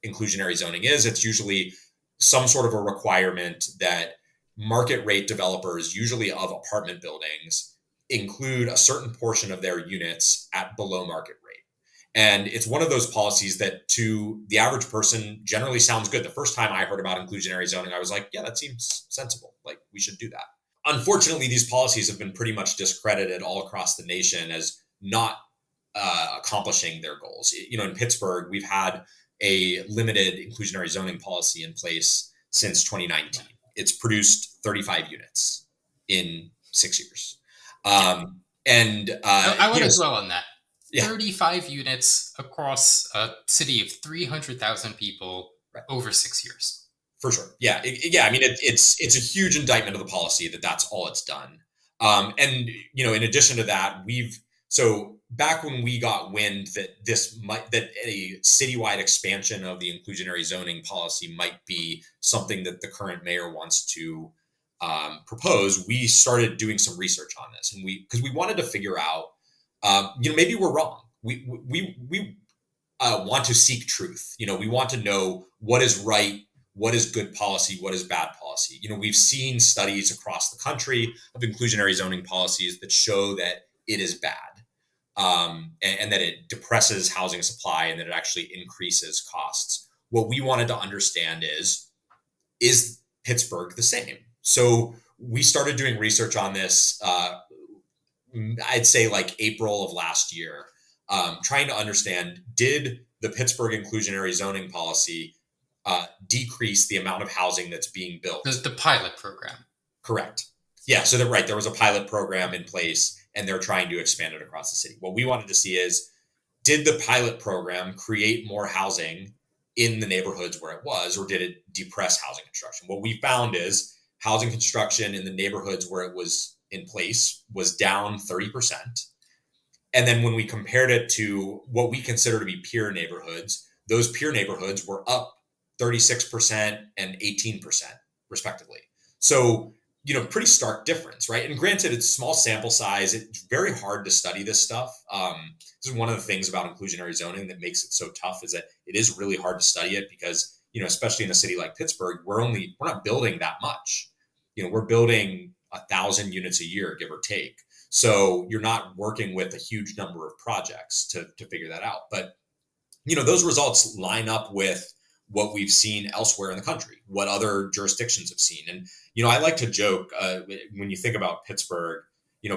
inclusionary zoning is, it's usually some sort of a requirement that market rate developers, usually of apartment buildings, include a certain portion of their units at below market rate. And it's one of those policies that to the average person generally sounds good. The first time I heard about inclusionary zoning, I was like, yeah, that seems sensible. Like we should do that. Unfortunately, these policies have been pretty much discredited all across the nation as not accomplishing their goals. In Pittsburgh, we've had a limited inclusionary zoning policy in place since 2019. It's produced 35 units in 6 years. I want to dwell on that. Yeah. 35 units across a city of 300,000 people, right, over 6 years. For sure. Yeah. I mean, it's a huge indictment of the policy that's all it's done. And, in addition to that, so back when we got wind that that a citywide expansion of the inclusionary zoning policy might be something that the current mayor wants to propose, we started doing some research on this, and because we wanted to figure out, maybe we're wrong. We want to seek truth. We want to know what is right, what is good policy, what is bad policy. We've seen studies across the country of inclusionary zoning policies that show that it is bad. And that it depresses housing supply and that it actually increases costs. What we wanted to understand is Pittsburgh the same? So we started doing research on this, I'd say like April of last year, trying to understand, did the Pittsburgh inclusionary zoning policy decrease the amount of housing that's being built? The pilot program. Correct. Yeah, so there was a pilot program in place, and they're trying to expand it across the city. What we wanted to see is, did the pilot program create more housing in the neighborhoods where it was, or did it depress housing construction? What we found is housing construction in the neighborhoods where it was in place was down 30%. And then when we compared it to what we consider to be peer neighborhoods, those peer neighborhoods were up 36% and 18%, respectively. So, pretty stark difference, right? And granted, it's small sample size. It's very hard to study this stuff. This is one of the things about inclusionary zoning that makes it so tough, is that it is really hard to study it because, especially in a city like Pittsburgh, we're not building that much. We're building 1,000 units a year, give or take. So you're not working with a huge number of projects to figure that out. But, those results line up with what we've seen elsewhere in the country, what other jurisdictions have seen. And, I like to joke when you think about Pittsburgh,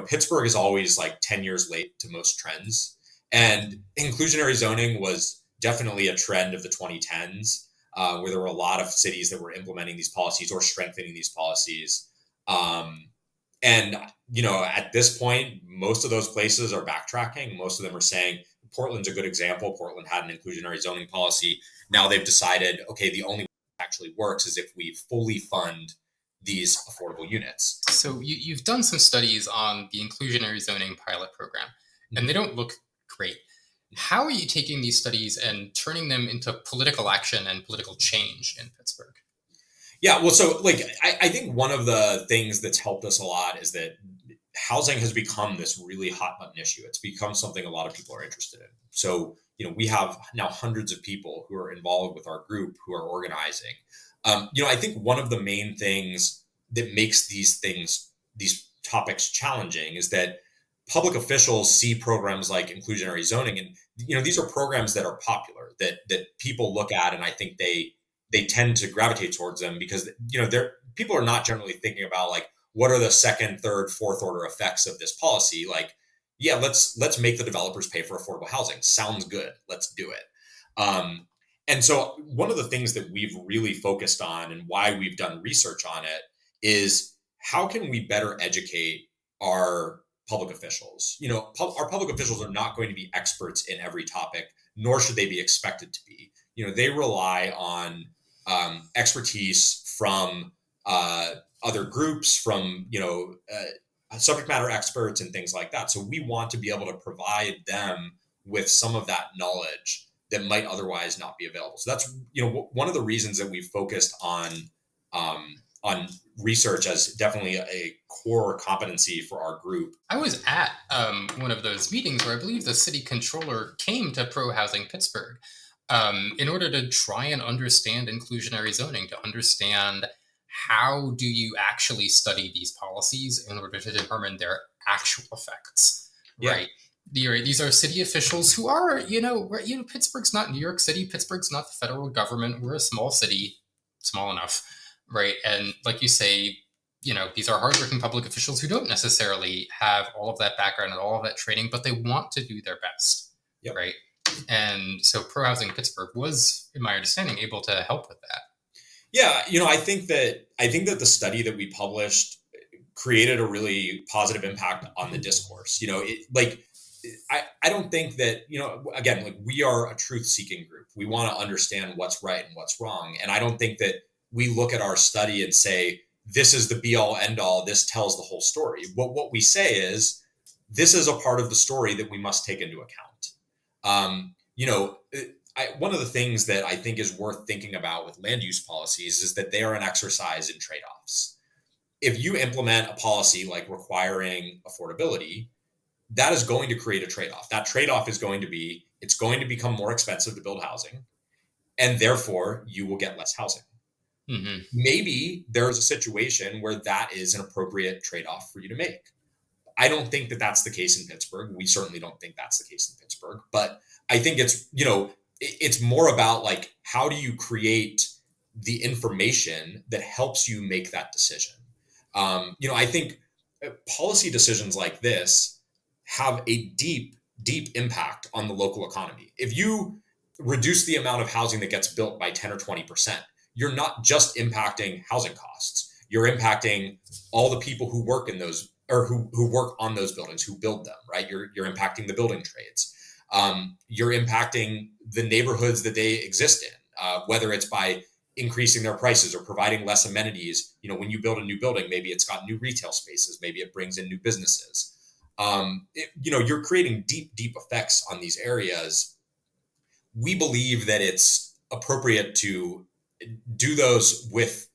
Pittsburgh is always like 10 years late to most trends. And inclusionary zoning was definitely a trend of the 2010s, where there were a lot of cities that were implementing these policies or strengthening these policies. And, at this point, most of those places are backtracking. Most of them are saying, Portland's a good example. Portland had an inclusionary zoning policy. Now they've decided, okay, the only way it actually works is if we fully fund these affordable units. So you've done some studies on the inclusionary zoning pilot program, and they don't look great. How are you taking these studies and turning them into political action and political change in Pittsburgh? Yeah, well, so I think one of the things that's helped us a lot is that housing has become this really hot button issue. It's become something a lot of people are interested in. So, we have now hundreds of people who are involved with our group who are organizing. I think one of the main things that makes these topics challenging is that public officials see programs like inclusionary zoning, and these are programs that are popular, that people look at, and I think they tend to gravitate towards them because people are not generally thinking about like, what are the second, third, fourth order effects of this policy? Like, yeah, let's make the developers pay for affordable housing. Sounds good. Let's do it. And so one of the things that we've really focused on and why we've done research on it is how can we better educate our public officials? Our public officials are not going to be experts in every topic, nor should they be expected to be. They rely on expertise from other groups, from subject matter experts and things like that. So we want to be able to provide them with some of that knowledge that might otherwise not be available. So that's one of the reasons that we've focused on research as definitely a core competency for our group. I was at one of those meetings where I believe the city controller came to Pro-Housing Pittsburgh in order to try and understand inclusionary zoning, to understand how do you actually study these policies in order to determine their actual effects, right? These are city officials who are, Pittsburgh's not New York City. Pittsburgh's not the federal government. We're a small city, small enough, right? And like you say, these are hardworking public officials who don't necessarily have all of that background and all of that training, but they want to do their best, right? And so Pro-Housing Pittsburgh was, in my understanding, able to help with that. Yeah, I think that the study that we published created a really positive impact on the discourse. I don't think that, again, like we are a truth-seeking group. We want to understand what's right and what's wrong. And I don't think that we look at our study and say, this is the be-all, end-all, this tells the whole story. What we say is, this is a part of the story that we must take into account. One of the things that I think is worth thinking about with land use policies is that they are an exercise in trade-offs. If you implement a policy like requiring affordability, that is going to create a trade-off. That trade-off is going to be, it's going to become more expensive to build housing, and therefore you will get less housing. Mm-hmm. Maybe there's a situation where that is an appropriate trade-off for you to make. I don't think that that's the case in Pittsburgh. We certainly don't think that's the case in Pittsburgh, but I think it's more about like, how do you create the information that helps you make that decision? I think policy decisions like this have a deep, deep impact on the local economy. If you reduce the amount of housing that gets built by 10 or 20%, you're not just impacting housing costs. You're impacting all the people who work in those, or who work on those buildings, who build them, right? You're impacting the building trades. You're impacting the neighborhoods that they exist in, whether it's by increasing their prices or providing less amenities. When you build a new building, maybe it's got new retail spaces, maybe it brings in new businesses. you're creating deep effects on these areas. We believe that it's appropriate to do those with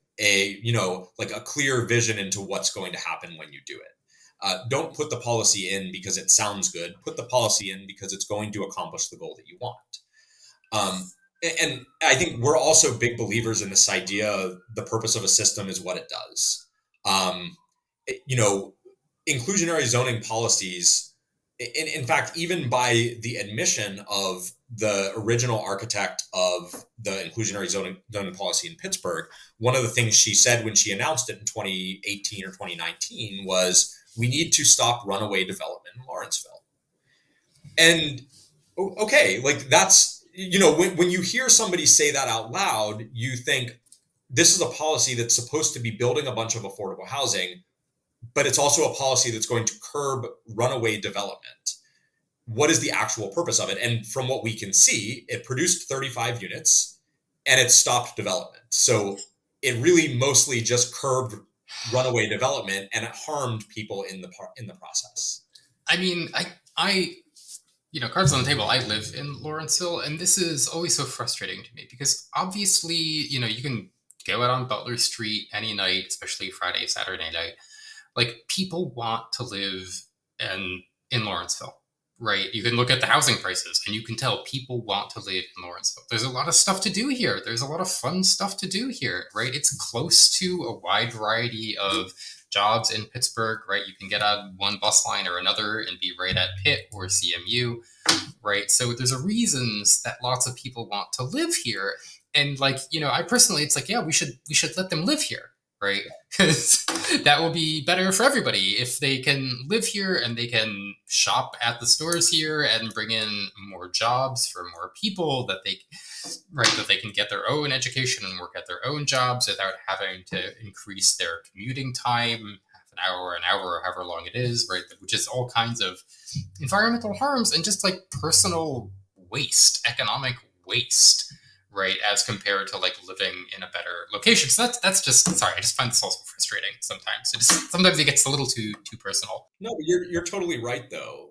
like a clear vision into what's going to happen when you do it. Don't put the policy in because it sounds good. Put the policy in because it's going to accomplish the goal that you want. And I think we're also big believers in this idea of the purpose of a system is what it does. Um, you know, Inclusionary zoning policies, in fact, even by the admission of the original architect of the inclusionary zoning policy in Pittsburgh, one of the things she said when she announced it in 2018 or 2019 was, we need to stop runaway development in Lawrenceville. And okay, like that's, when you hear somebody say that out loud, you think this is a policy that's supposed to be building a bunch of affordable housing, but it's also a policy that's going to curb runaway development. What is the actual purpose of it? And from what we can see, it produced 35 units and it stopped development. So it really mostly just curbed runaway development and it harmed people in the process. I mean, I cards on the table, I live in Lawrenceville, and this is always so frustrating to me because obviously, you can go out on Butler Street any night, especially Friday, Saturday night. Like, people want to live in Lawrenceville, right? You can look at the housing prices and you can tell people want to live in Lawrenceville. There's a lot of stuff to do here. There's a lot of fun stuff to do here, right? It's close to a wide variety of jobs in Pittsburgh, right? You can get on one bus line or another and be right at Pitt or CMU, right? So there's a reasons that lots of people want to live here. And I personally, it's like, yeah, we should let them live here, right? Because that will be better for everybody if they can live here and they can shop at the stores here and bring in more jobs for more people that they can get their own education and work at their own jobs without having to increase their commuting time an hour, or however long it is, right? Which is all kinds of environmental harms and just personal waste, economic waste, right, as compared to living in a better location. So that's just, sorry, I just find this also frustrating sometimes. Sometimes it gets a little too personal. No, you're totally right though.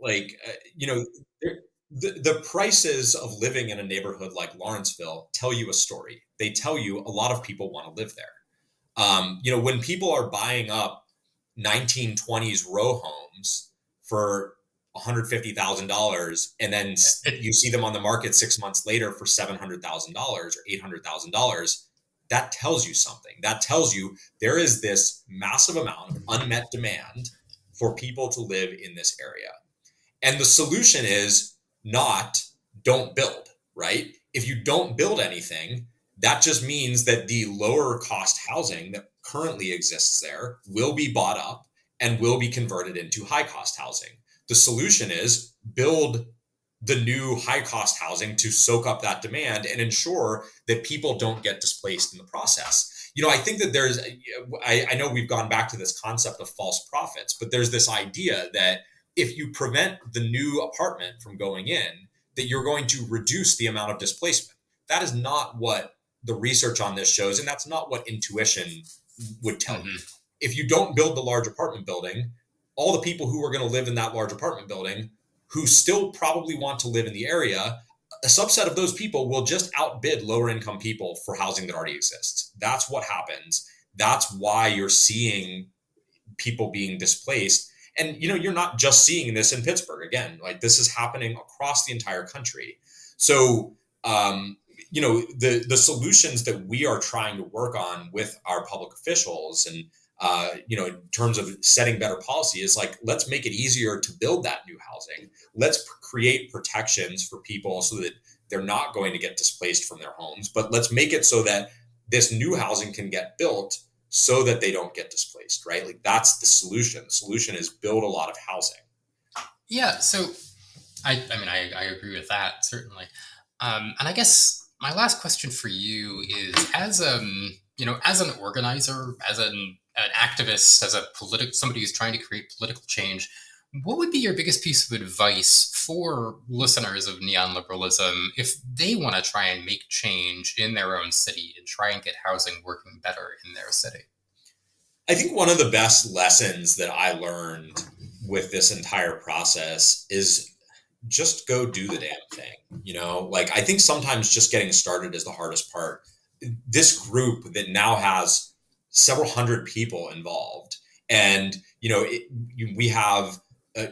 The prices of living in a neighborhood like Lawrenceville tell you a story. They tell you a lot of people want to live there. When people are buying up 1920s row homes for $150,000 and then you see them on the market 6 months later for $700,000 or $800,000, that tells you something. That tells you there is this massive amount of unmet demand for people to live in this area. And the solution is not don't build, right? If you don't build anything, that just means that the lower cost housing that currently exists there will be bought up and will be converted into high cost housing. The solution is build the new high cost housing to soak up that demand and ensure that people don't get displaced in the process. I think that I know we've gone back to this concept of false profits, but there's this idea that if you prevent the new apartment from going in, that you're going to reduce the amount of displacement. That is not what the research on this shows, and that's not what intuition would tell you. If you don't build the large apartment building, all the people who are going to live in that large apartment building, who still probably want to live in the area, a subset of those people will just outbid lower income people for housing that already exists. That's what happens. That's why you're seeing people being displaced. And, you're not just seeing this in Pittsburgh. Again, this is happening across the entire country. So, the solutions that we are trying to work on with our public officials and, in terms of setting better policy is let's make it easier to build that new housing. Let's create protections for people so that they're not going to get displaced from their homes, but let's make it so that this new housing can get built so that they don't get displaced, right? That's the solution. The solution is build a lot of housing. Yeah. So I agree with that, certainly. And I guess my last question for you is, as an organizer, as an activist, as somebody who's trying to create political change, what would be your biggest piece of advice for listeners of neon liberalism if they want to try and make change in their own city and try and get housing working better in their city? I think one of the best lessons that I learned with this entire process is just go do the damn thing. Like I think sometimes just getting started is the hardest part. This group that now has several hundred people involved, and we have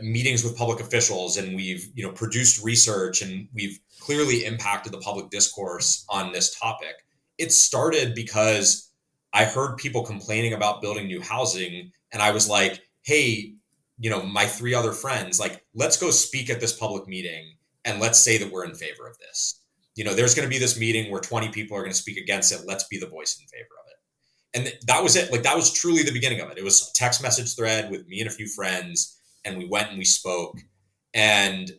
meetings with public officials, and we've produced research, and we've clearly impacted the public discourse on this topic. It started because I heard people complaining about building new housing, and I was like, hey, my three other friends, like, let's go speak at this public meeting and let's say that we're in favor of this. There's going to be this meeting where 20 people are going to speak against it. Let's be the voice in favor of it. And that was it. Like, that was truly the beginning of it. It was a text message thread with me and a few friends, and we went and we spoke. And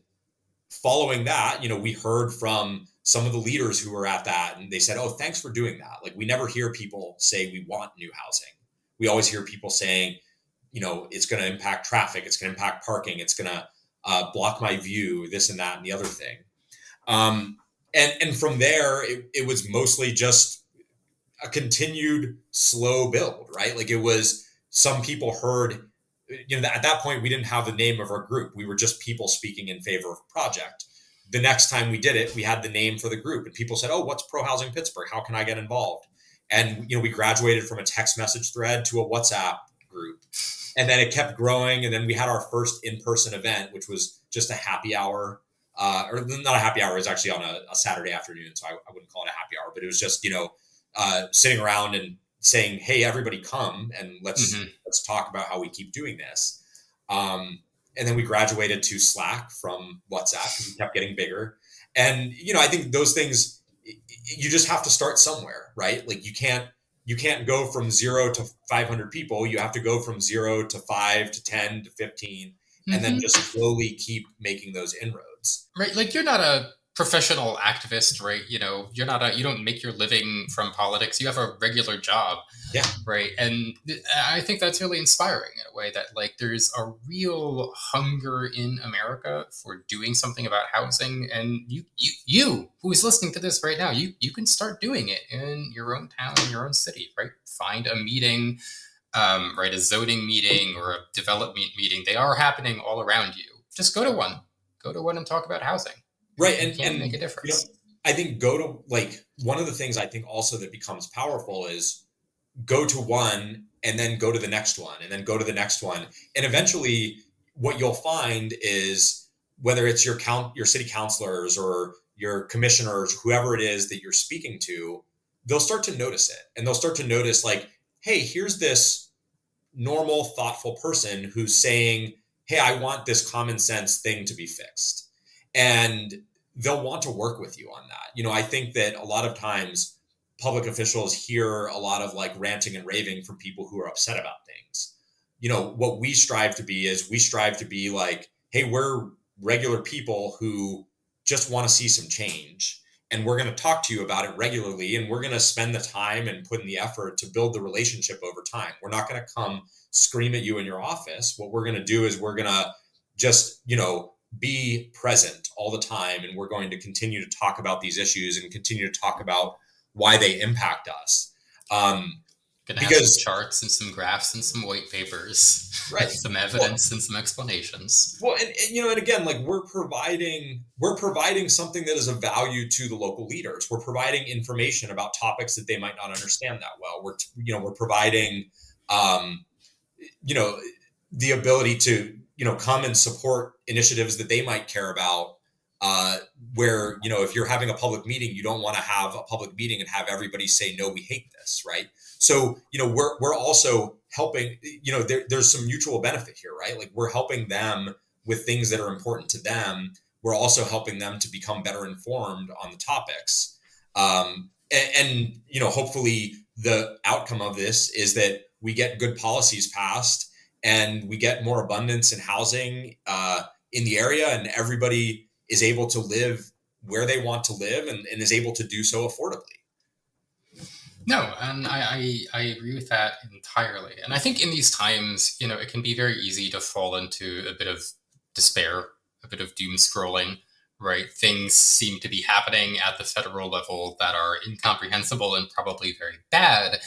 following that, we heard from some of the leaders who were at that, and they said, oh, thanks for doing that. Like, we never hear people say we want new housing. We always hear people saying, it's going to impact traffic, it's going to impact parking, it's going to block my view, this and that and the other thing. And from there, it was mostly just a continued slow build, right? Like, it was, some people heard, at that point, we didn't have the name of our group. We were just people speaking in favor of a project. The next time we did it, we had the name for the group, and people said, oh, what's Pro-Housing Pittsburgh? How can I get involved? And, we graduated from a text message thread to a WhatsApp group. And then it kept growing. And then we had our first in-person event, which was just a happy hour, or not a happy hour. It was actually on a Saturday afternoon. So I wouldn't call it a happy hour, but it was just, sitting around and saying, hey, everybody come and let's talk about how we keep doing this. And then we graduated to Slack from WhatsApp because we kept getting bigger. And, I think those things, you just have to start somewhere, right? Like, you can't go from 0 to 500 people. You have to go from 0 to 5 to 10 to 15, and then just slowly keep making those inroads. Right. Like, you're not a professional activist, right? You don't make your living from politics. You have a regular job. Yeah. Right. And I think that's really inspiring in a way that, like, there's a real hunger in America for doing something about housing. And you who is listening to this right now, you can start doing it in your own town, in your own city, right? Find a meeting, right? A zoning meeting or a development meeting. They are happening all around you. Just go to one. Go to one and talk about housing. Right. And make a difference. I think one of the things I think also that becomes powerful is go to one and then go to the next one and then go to the next one. And eventually what you'll find is, whether it's your city councilors or your commissioners, whoever it is that you're speaking to, they'll start to notice it. And they'll start to notice, like, hey, here's this normal, thoughtful person who's saying, hey, I want this common sense thing to be fixed. And they'll want to work with you on that. I think that a lot of times public officials hear a lot of, like, ranting and raving from people who are upset about things. What we strive to be like, hey, we're regular people who just want to see some change. And we're going to talk to you about it regularly. And we're going to spend the time and put in the effort to build the relationship over time. We're not going to come scream at you in your office. What we're going to do is we're going to just, be present all the time. And we're going to continue to talk about these issues and continue to talk about why they impact us. Gonna have some charts and some graphs and some white papers, right? Some evidence and some explanations. Well, and again, like, we're providing something that is of value to the local leaders. We're providing information about topics that they might not understand that well. We're providing, the ability to, come and support initiatives that they might care about. Where, if you're having a public meeting, you don't want to have a public meeting and have everybody say, no, we hate this, right? So, we're also helping, there's some mutual benefit here, right? Like, we're helping them with things that are important to them. We're also helping them to become better informed on the topics. And hopefully the outcome of this is that we get good policies passed and we get more abundance in housing in the area, and everybody is able to live where they want to live and is able to do so affordably. No, and I agree with that entirely. And I think in these times, it can be very easy to fall into a bit of despair, a bit of doom scrolling, right? Things seem to be happening at the federal level that are incomprehensible and probably very bad.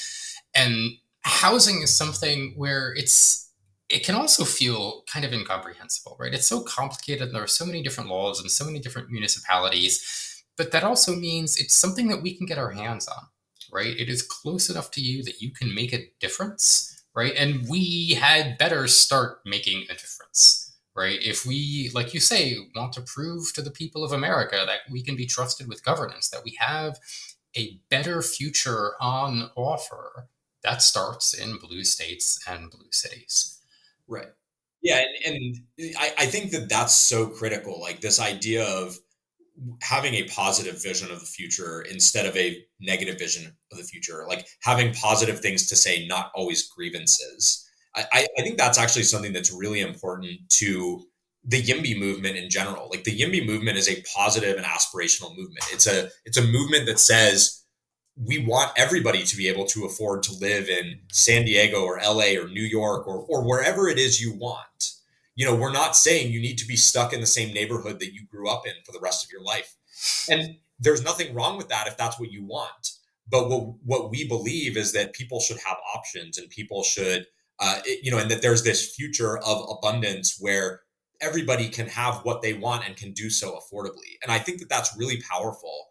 And housing is something where it's it can also feel kind of incomprehensible, right? It's so complicated and there are so many different laws and so many different municipalities, but that also means it's something that we can get our hands on, right? It is close enough to you that you can make a difference, right? And we had better start making a difference, right? If we, like you say, want to prove to the people of America that we can be trusted with governance, that we have a better future on offer, that starts in blue states and blue cities. Right. Yeah, and I think that that's so critical. Like this idea of having a positive vision of the future instead of a negative vision of the future, like having positive things to say, not always grievances. I think that's actually something that's really important to the YIMBY movement in general. Like the YIMBY movement is a positive and aspirational movement. It's a movement that says we want everybody to be able to afford to live in San Diego or LA or New York or wherever it is you want. We're not saying you need to be stuck in the same neighborhood that you grew up in for the rest of your life. And there's nothing wrong with that if that's what you want. But what we believe is that people should have options and people should, and that there's this future of abundance where everybody can have what they want and can do so affordably. And I think that that's really powerful.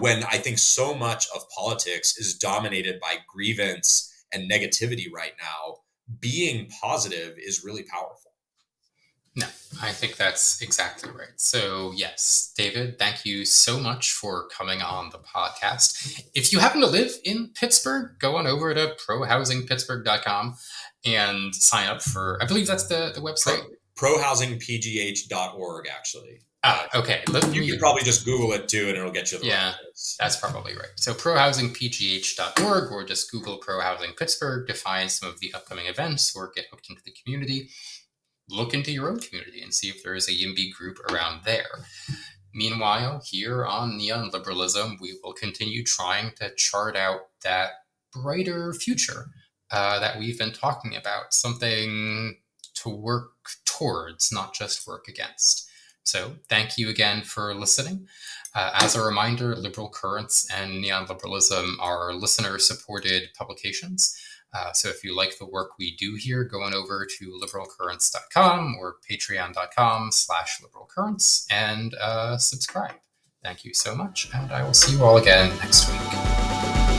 When I think so much of politics is dominated by grievance and negativity right now, being positive is really powerful. No, I think that's exactly right. So, yes, David, thank you so much for coming on the podcast. If you happen to live in Pittsburgh, go on over to prohousingpittsburgh.com and sign up for, I believe that's the website. Prohousingpgh.org, actually. Okay. You can probably just Google it too, and it'll get you the right place. That's probably right. So prohousingpgh.org, or just Google Pro Housing Pittsburgh to find some of the upcoming events or get hooked into the community. Look into your own community and see if there is a YIMBY group around there. Meanwhile, here on Neon Liberalism, we will continue trying to chart out that brighter future that we've been talking about, something to work towards, not just work against. So thank you again for listening. As a reminder, Liberal Currents and Neon Liberalism are listener-supported publications. So if you like the work we do here, go on over to liberalcurrents.com or patreon.com/liberalcurrents and subscribe. Thank you so much, and I will see you all again next week.